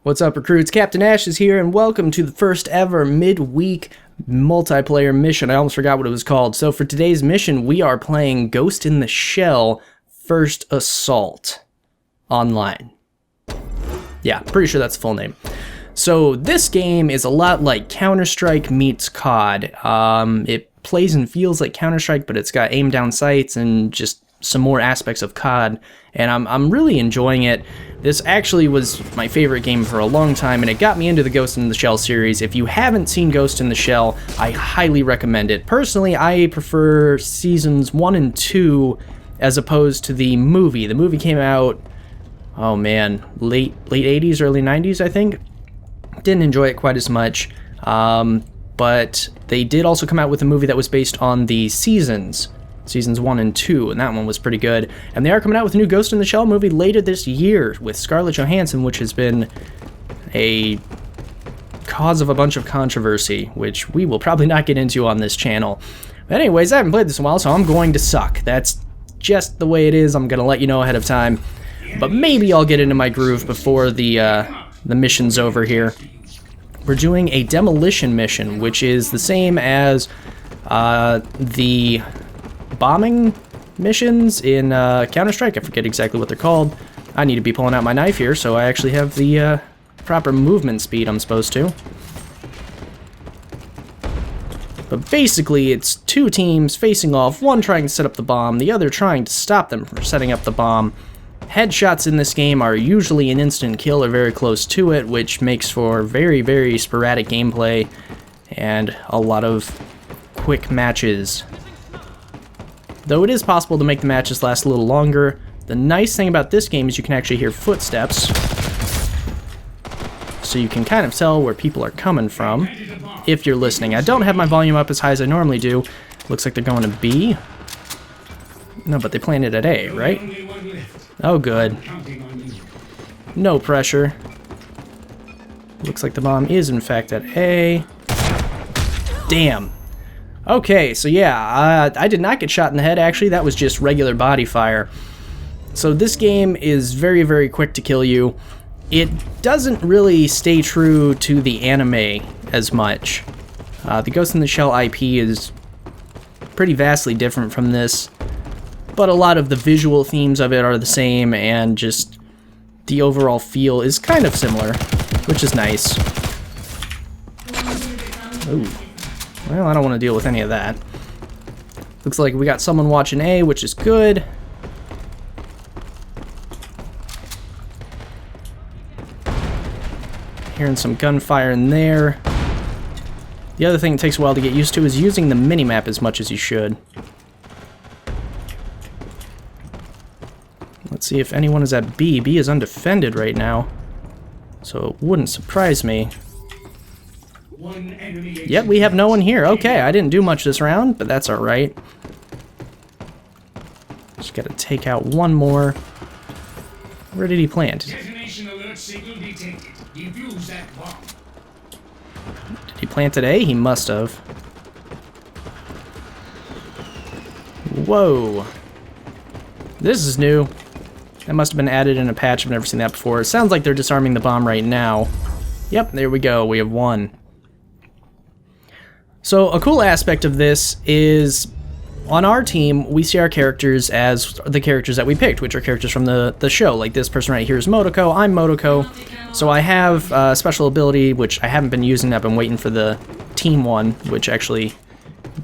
What's up, recruits? Captain Ash is here, and welcome to the first ever midweek multiplayer mission. I almost forgot what it was called. So for today's mission, we are playing Ghost in the Shell First Assault online. Yeah, pretty sure that's the full name. So this game is a lot like Counter-Strike meets COD. It plays and feels like Counter-Strike, but it's got aim down sights and just some more aspects of COD, and I'm really enjoying it. This actually was my favorite game for a long time, and it got me into the Ghost in the Shell series. If you haven't seen Ghost in the Shell, I highly recommend it. Personally, I prefer seasons 1 and 2 as opposed to the movie. The movie came out, oh man, late 80s, early 90s, I think. Didn't enjoy it quite as much, but they did also come out with a movie that was based on the seasons 1 and 2, and that one was pretty good. And they are coming out with a new Ghost in the Shell movie later this year with Scarlett Johansson, which has been a cause of a bunch of controversy, which we will probably not get into on this channel. But anyways, I haven't played this in a while, so I'm going to suck. That's just the way it is. I'm going to let you know ahead of time. But maybe I'll get into my groove before the mission's over here. We're doing a Demolition Mission, which is the same as the bombing missions in Counter-Strike. I forget exactly what they're called. I need to be pulling out my knife here, so I actually have the proper movement speed I'm supposed to. But basically, it's two teams facing off, one trying to set up the bomb, the other trying to stop them from setting up the bomb. Headshots in this game are usually an instant kill or very close to it, which makes for very, very sporadic gameplay and a lot of quick matches. Though it is possible to make the matches last a little longer. The nice thing about this game is you can actually hear footsteps, so you can kind of tell where people are coming from if you're listening. I don't have my volume up as high as I normally do. Looks like they're going to B. No, but they planted at A, right? Oh, good. No pressure. Looks like the bomb is in fact at A. Damn. Okay, so yeah, I did not get shot in the head, actually. That was just regular body fire. So this game is very, very quick to kill you. It doesn't really stay true to the anime as much. The Ghost in the Shell IP is pretty vastly different from this, but a lot of the visual themes of it are the same, and just the overall feel is kind of similar, which is nice. Ooh. Well, I don't want to deal with any of that. Looks like we got someone watching A, which is good. Hearing some gunfire in there. The other thing it takes a while to get used to is using the minimap as much as you should. Let's see if anyone is at B. B is undefended right now, so it wouldn't surprise me. Yep, we have no one here. Okay, I didn't do much this round, but that's alright. Just gotta take out one more. Where did he plant? Did he plant at A? He must have. Whoa. This is new. That must have been added in a patch. I've never seen that before. It sounds like they're disarming the bomb right now. Yep, there we go. We have one. So a cool aspect of this is, on our team, we see our characters as the characters that we picked, which are characters from the show. Like this person right here is Motoko, I'm Motoko. So I have a special ability, which I haven't been using. I've been waiting for the team one, which actually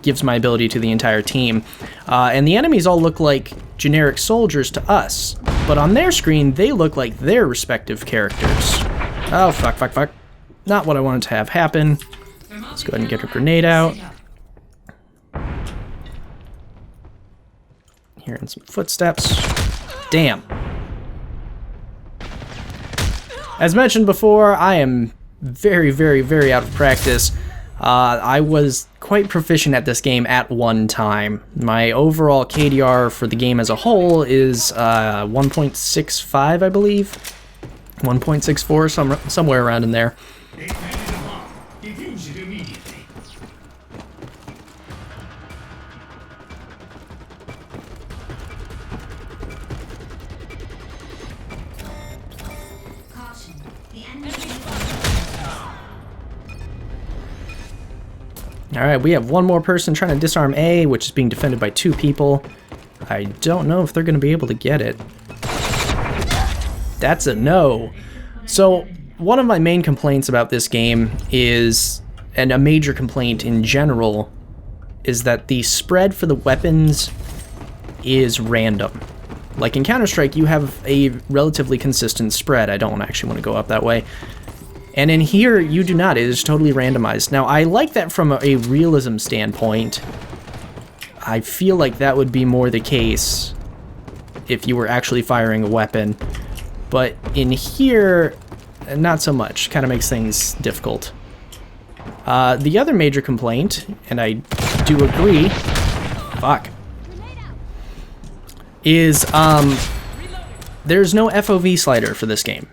gives my ability to the entire team. And the enemies all look like generic soldiers to us, but on their screen, they look like their respective characters. Oh, fuck, fuck, fuck. Not what I wanted to have happen. Let's go ahead and get a grenade out. Hearing some footsteps. Damn. As mentioned before, I am very, very, very out of practice. I was quite proficient at this game at one time. My overall KDR for the game as a whole is 1.65, I believe. 1.64, somewhere around in there. Alright, we have one more person trying to disarm A, which is being defended by 2 people. I don't know if they're going to be able to get it. That's a no. So, one of my main complaints about this game is, and a major complaint in general, is that the spread for the weapons is random. Like in Counter-Strike, you have a relatively consistent spread. I don't actually want to go up that way. And in here, you do not. It is totally randomized. Now, I like that from a realism standpoint. I feel like that would be more the case if you were actually firing a weapon. But in here, not so much. Kind of makes things difficult. The other major complaint, and I do agree, is there's no FOV slider for this game.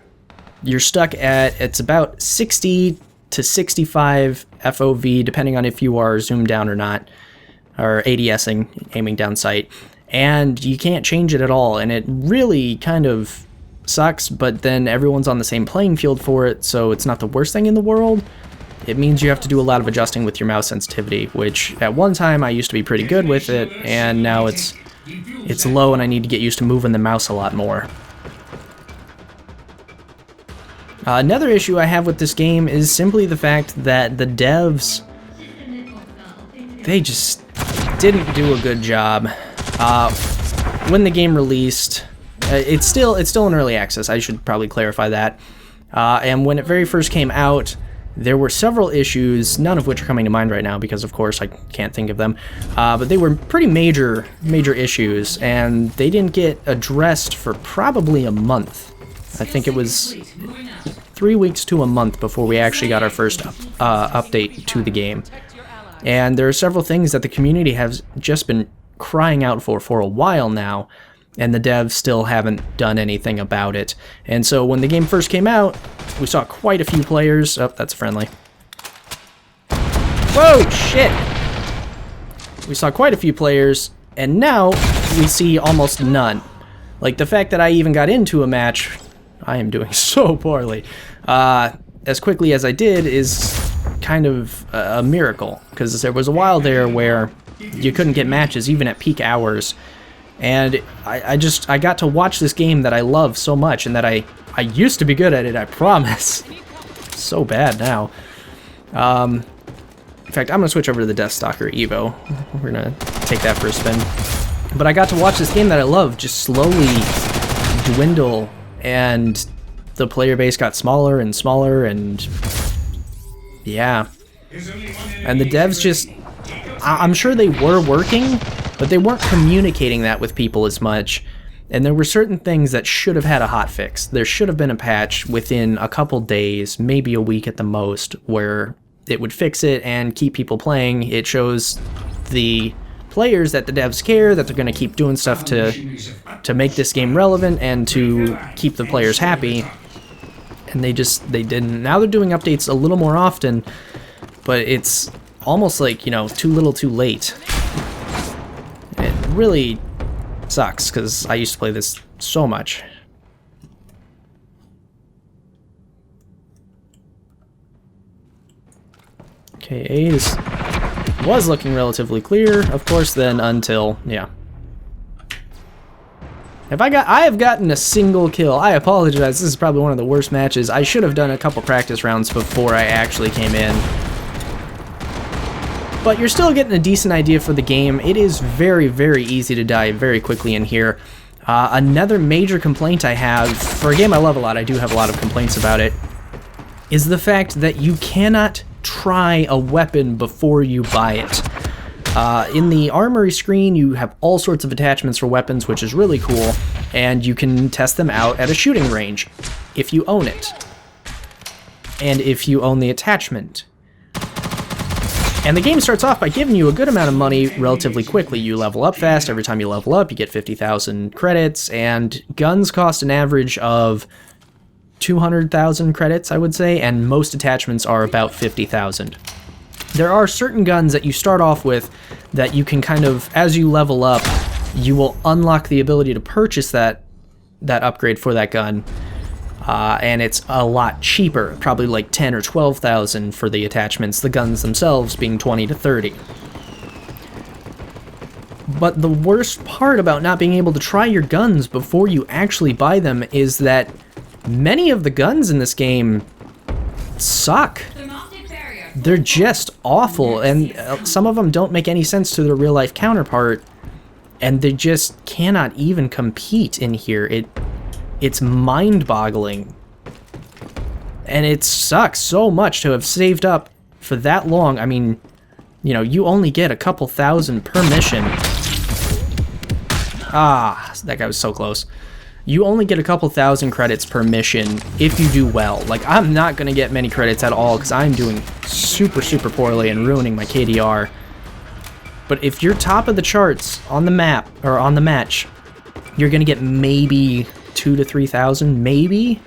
You're stuck at, it's about 60 to 65 FOV, depending on if you are zoomed down or not, or ADSing, aiming down sight, and you can't change it at all, and it really kind of sucks, but then everyone's on the same playing field for it, so it's not the worst thing in the world. It means you have to do a lot of adjusting with your mouse sensitivity, which at one time I used to be pretty good with it, and now it's low and I need to get used to moving the mouse a lot more. Another issue I have with this game is simply the fact that the devs, they just didn't do a good job. When the game released, it's still in early access, I should probably clarify that. And when it very first came out, there were several issues, none of which are coming to mind right now because, of course, I can't think of them. But they were pretty major issues, and they didn't get addressed for probably a month. I think it was 3 weeks to a month before we actually got our first update to the game. And there are several things that the community has just been crying out for a while now, and the devs still haven't done anything about it. And so when the game first came out, we saw quite a few players. Oh, that's friendly. Whoa, shit! We saw quite a few players, and now we see almost none. Like, the fact that I even got into a match, I am doing so poorly, as quickly as I did is kind of a miracle, because there was a while there where you couldn't get matches even at peak hours. And I got to watch this game that I love so much, and that I used to be good at it, I promise. So bad now. In fact, I'm going to switch over to the Deathstalker Evo. We're going to take that for a spin. But I got to watch this game that I love just slowly dwindle, and the player base got smaller and smaller, and yeah. And the devs just, I'm sure they were working, but they weren't communicating that with people as much, and there were certain things that should have had a hotfix. There should have been a patch within a couple days, maybe a week at the most, where it would fix it and keep people playing. It shows the players that the devs care, that they're going to keep doing stuff to make this game relevant and to keep the players happy, and they didn't. Now they're doing updates a little more often, but it's almost like, you know, too little too late. It really sucks, because I used to play this so much. Okay, A was looking relatively clear, of course, then until, yeah. I have gotten a single kill. I apologize, this is probably one of the worst matches. I should have done a couple practice rounds before I actually came in. But you're still getting a decent idea for the game. It is very, very easy to die very quickly in here. Another major complaint I have, for a game I love a lot, I do have a lot of complaints about it, is the fact that you cannot try a weapon before you buy it. In the Armory screen, you have all sorts of attachments for weapons, which is really cool, and you can test them out at a shooting range, if you own it, and if you own the attachment. And the game starts off by giving you a good amount of money relatively quickly. You level up fast. Every time you level up, you get 50,000 credits, and guns cost an average of 200,000 credits, I would say, and most attachments are about 50,000. There are certain guns that you start off with that you can kind of, as you level up, you will unlock the ability to purchase that upgrade for that gun. and it's a lot cheaper, probably like 10 or 12,000 for the attachments, the guns themselves being 20 to 30. But the worst part about not being able to try your guns before you actually buy them is that many of the guns in this game suck. They're just awful, and some of them don't make any sense to their real-life counterpart, and they just cannot even compete in here. It's mind-boggling. And it sucks so much to have saved up for that long. I mean, you know, you only get a couple thousand per mission. Ah, that guy was so close. You only get a couple thousand credits per mission if you do well. Like, I'm not going to get many credits at all because I'm doing super, super poorly and ruining my KDR. But if you're top of the charts on the map, or on the match, you're going to get maybe 2,000 to 3,000, maybe?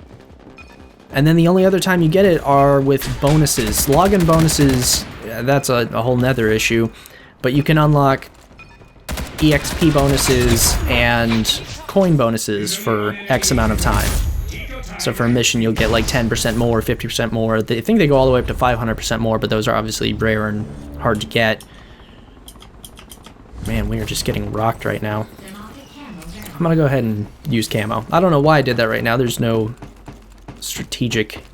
And then the only other time you get it are with bonuses. Login bonuses, that's a whole nother issue. But you can unlock EXP bonuses and coin bonuses for X amount of time. So for a mission, you'll get like 10% more, 50% more. I think they go all the way up to 500% more, but those are obviously rare and hard to get. Man, we are just getting rocked right now. I'm gonna go ahead and use camo. I don't know why I did that right now. There's no strategic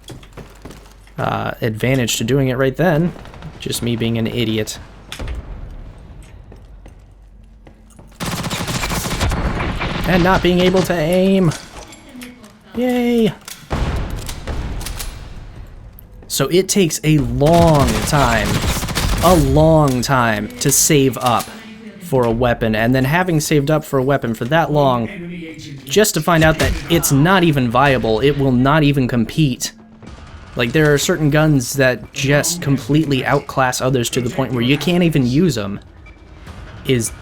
advantage to doing it right then. Just me being an idiot. And not being able to aim. Yay! So it takes a long time to save up for a weapon, and then having saved up for a weapon for that long, just to find out that it's not even viable, it will not even compete. Like, there are certain guns that just completely outclass others to the point where you can't even use them, is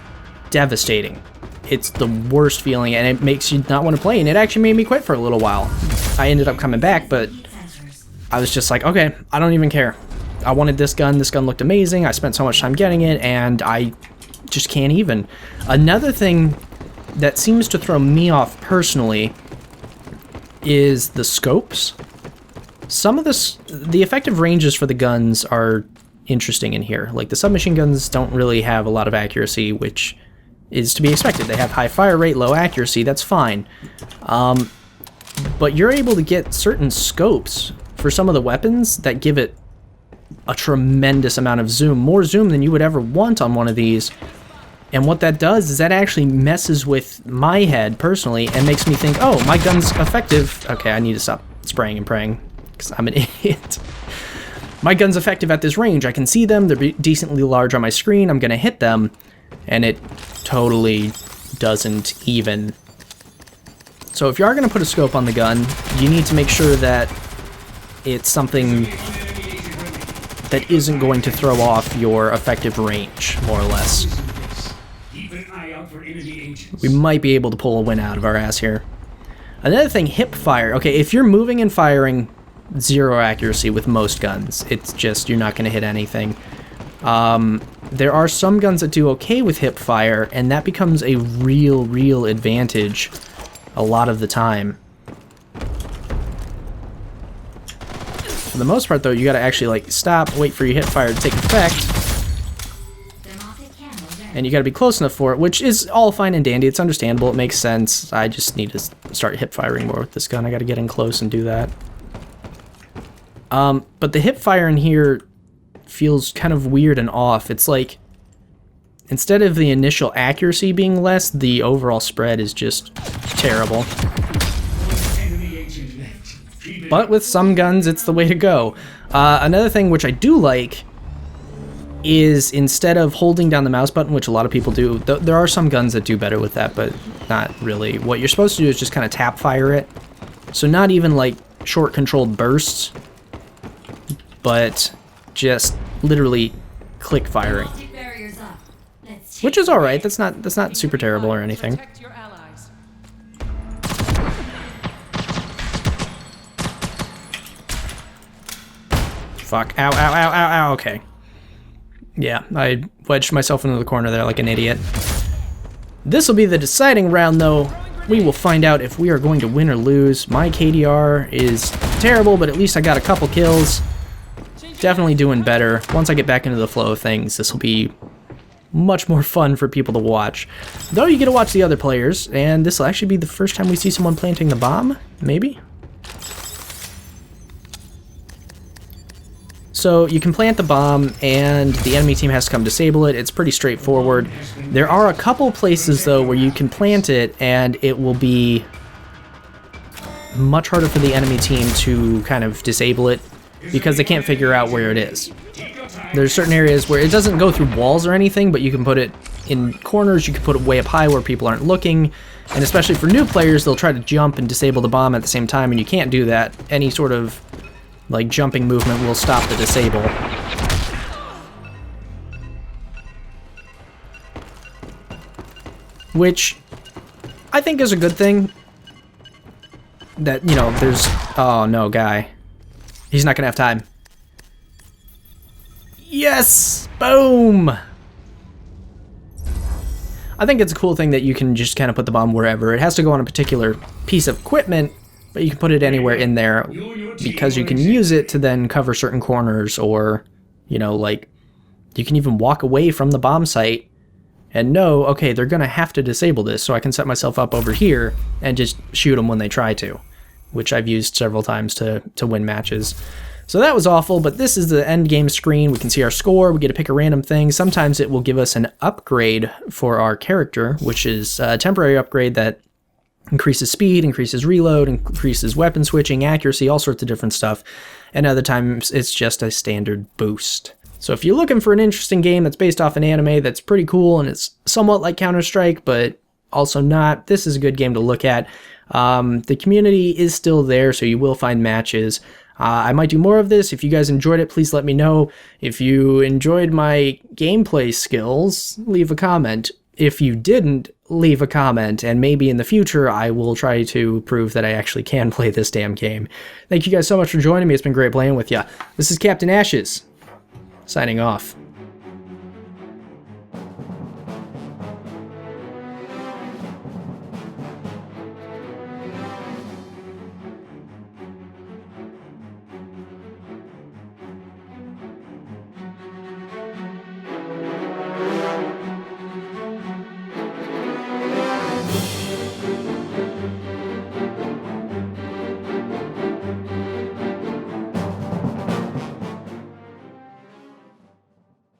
devastating. It's the worst feeling, and it makes you not want to play, and it actually made me quit for a little while. I ended up coming back, but I was just like, okay, I don't even care. I wanted this gun looked amazing, I spent so much time getting it, and I just can't even. Another thing that seems to throw me off personally is the scopes. Some of the effective ranges for the guns are interesting in here. Like, the submachine guns don't really have a lot of accuracy, which is to be expected. They have high fire rate, low accuracy, that's fine. But you're able to get certain scopes for some of the weapons that give it a tremendous amount of zoom, more zoom than you would ever want on one of these. And what that does is that actually messes with my head personally and makes me think, oh, my gun's effective. Okay, I need to stop spraying and praying because I'm an idiot. My gun's effective at this range. I can see them, they're decently large on my screen, I'm gonna hit them, and it totally doesn't even. So if you are gonna put a scope on the gun, you need to make sure that it's something that isn't going to throw off your effective range, more or less. We might be able to pull a win out of our ass here. Another thing, Hipfire. Okay, if you're moving and firing, 0 accuracy with most guns. It's just, you're not going to hit anything. There are some guns that do okay with Hipfire, and that becomes a real advantage a lot of the time. For the most part, though, you got to actually, like, stop, wait for your Hipfire to take effect. And you gotta be close enough for it, which is all fine and dandy. It's understandable, it makes sense. I just need to start hip firing more with this gun. I gotta get in close and do that. But the hip fire in here feels kind of weird and off. It's like, instead of the initial accuracy being less, the overall spread is just terrible. But with some guns, it's the way to go. Another thing which I do like is instead of holding down the mouse button, which a lot of people do, there are some guns that do better with that, but not really. What you're supposed to do is just kind of tap fire it. So not even like short controlled bursts, but just literally click firing. Which is alright, that's not super terrible or anything. Fuck, ow, ow, ow, ow, ow, okay. Yeah, I wedged myself into the corner there like an idiot. This will be the deciding round, though. we will find out if we are going to win or lose. My KDR is terrible, but at least I got a couple kills. Definitely doing better. Once I get back into the flow of things, this will be much more fun for people to watch. Though you get to watch the other players, and this will actually be the first time we see someone planting the bomb, maybe? So you can plant the bomb, and the enemy team has to come disable it. It's pretty straightforward. There are a couple places, though, where you can plant it, and it will be much harder for the enemy team to kind of disable it, because they can't figure out where it is. There's certain areas where it doesn't go through walls or anything, but you can put it in corners, you can put it way up high where people aren't looking, and especially for new players, they'll try to jump and disable the bomb at the same time, and you can't do that. Any sort of like jumping movement will stop the disable. Which I think is a good thing. That, you know, there's... Oh, no, guy. He's not gonna have time. Yes! Boom! I think it's a cool thing that you can just kind of put the bomb wherever. It has to go on a particular piece of equipment, but you can put it anywhere in there because you can use it to then cover certain corners, or, you know, like, you can even walk away from the bomb site and know, okay, they're gonna have to disable this, so I can set myself up over here and just shoot them when they try to, which I've used several times to win matches. So that was awful, but this is the end game screen. We can see our score, we get to pick a random thing. Sometimes it will give us an upgrade for our character, which is a temporary upgrade that increases speed, increases reload, increases weapon switching, accuracy, all sorts of different stuff. And other times it's just a standard boost. So if you're looking for an interesting game that's based off an anime that's pretty cool and it's somewhat like Counter-Strike, but also not, this is a good game to look at. The community is still there, so you will find matches. I might do more of this. If you guys enjoyed it, please let me know. If you enjoyed my gameplay skills, leave a comment. If you didn't, leave a comment, and maybe in the future I will try to prove that I actually can play this damn game. Thank you guys so much for joining me. It's been great playing with you. This is Captain Ashes, signing off.